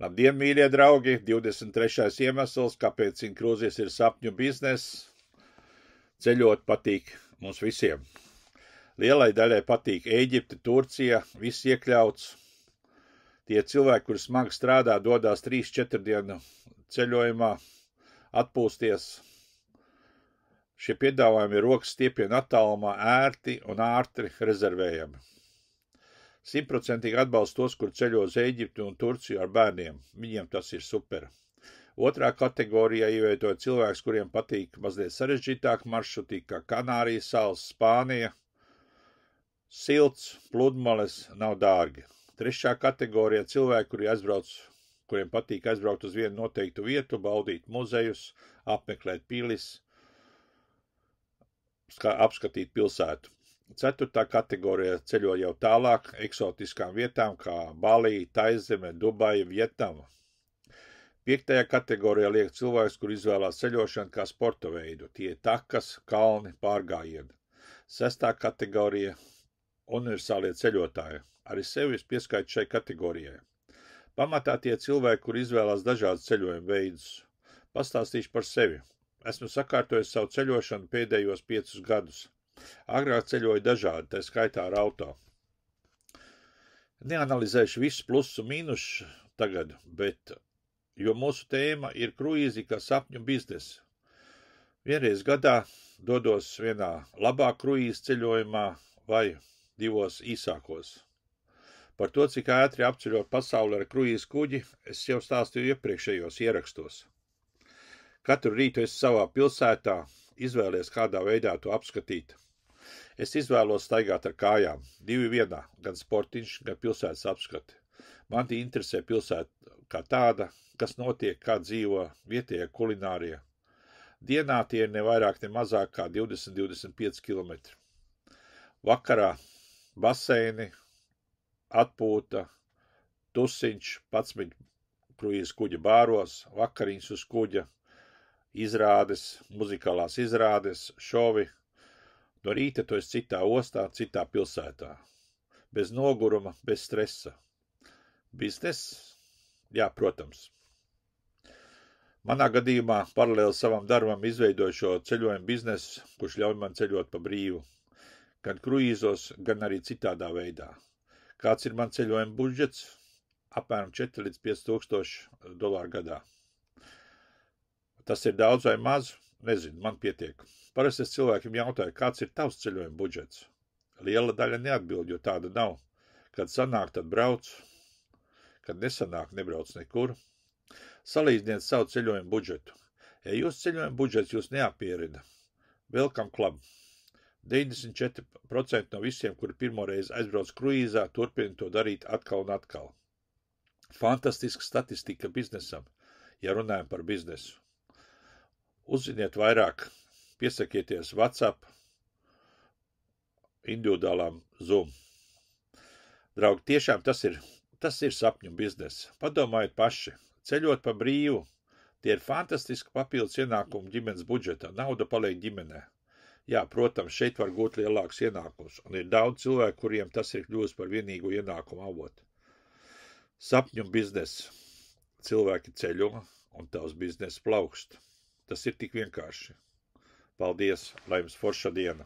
Labdien, mīļie draugi! 23. iemesls, kāpēc Inkrūzijas ir sapņu bizness. Ceļot patīk mums visiem. Lielai daļai patīk Ēģipte, Turcija, viss iekļauts. Tie cilvēki, kuri smagi strādā, dodās 3-4 dienu ceļojumā, atpūsties. Šie piedāvājumi ir rokas stiepienu attālumā, ērti un ātri rezervējami. 100% atbalsta tos, kur ceļo uz Ēģipti un Turciju ar bērniem. Viņiem tas ir super. Otrā kategorijā ievietoja cilvēks, kuriem patīk mazliet sarežģītāk maršruti, kā Kanārijas salas, Spānija. Silts, pludmales, nav dārgi. Trešā kategorijā cilvēki, kuriem patīk aizbraukt uz vienu noteiktu vietu, baudīt muzejus, apmeklēt pilis, apskatīt pilsētu. Ceturtā kategorija ceļo jau tālāk eksotiskām vietām kā Balī, Taizeme, Dubaja, Vietnama. Piektajā kategorijā liek cilvēks, kur izvēlās ceļošanu kā sporta veidu. Tie ir takas, kalni, pārgājieni. Sestā kategorija – universālie ceļotāji. Arī sevi pieskaitu šai kategorijai. Pamatā tie cilvēki, kur izvēlās dažādas ceļojuma veidus. Pastāstīšu par sevi. Esmu sakārtojis savu ceļošanu pēdējos 5 gadus. Agrāk ceļoju dažādi, tā skaitā ar auto. Neanalizēšu visus plusus un mīnusus tagad, jo mūsu tēma ir kruīzi kā sapņu biznesa. Vienreiz gadā dodos vienā labā kruīzi ceļojumā vai 2 īsākos. Par to, cik ātri apceļot pasauli ar kruīzi kuģi, es jau stāstīju iepriekšējos ierakstos. Katru rītu es savā pilsētā izvēlies, kādā veidā to apskatīt. Es izvēlos staigāt ar kājām, 2 vienā, gan sportiņš, gan pilsētas apskati. Man interesē pilsēta kā tāda, kas notiek, kā dzīvo vietējie kulinārie. Dienā tie ir ne vairāk, ne mazāk kā 20-25 km. Vakarā baseini, atpūta, tusiņš, 11 kruīzes kuģa bāros, vakariņas uz kuģa, izrādes, muzikālās izrādes, šovi. No rīta tu esi citā ostā, citā pilsētā. Bez noguruma, bez stresa. Biznes? Jā, protams. Manā gadījumā paralēli savam darbam izveidoju šo ceļojumu biznesu, kurš ļauj man ceļot pa brīvu. Gan kruīzos, gan arī citādā veidā. Kāds ir man ceļojuma budžets? Apmēram 4 līdz 5 tūkstoši dolāru gadā. Tas ir daudz vai maz? Nezinu, man pietiek. Parasti es cilvēkiem jautāju, kāds ir tavs ceļojuma budžets. Liela daļa neatbild, jo tāda nav. Kad sanāk, tad brauc. Kad nesanāk, nebrauc nekur. Salīdziniet savu ceļojumu budžetu. Ja jūsu ceļojuma budžets jūs neapierina, welcome club. 94% no visiem, kuri pirmoreiz aizbrauc kruīzā, turpina to darīt atkal un atkal. Fantastiska statistika biznesam, ja runājam par biznesu. Uzziniet vairāk, piesakieties WhatsApp, individuālām Zoom. Draugi, tiešām tas ir sapņu biznesa. Padomājiet paši, ceļot pa brīvu, tie ir fantastiski papildus ienākumi ģimenes budžetā, nauda paliek ģimenē. Jā, protams, šeit var gūt lielākus ienākumus, un ir daudz cilvēku, kuriem tas ir kļūst par vienīgo ienākumu avotu. Sapņu biznesa. Cilvēki ceļo, un tavs biznesa plaukst. Tas ir tik vienkārši. Paldies, lai jums forša diena!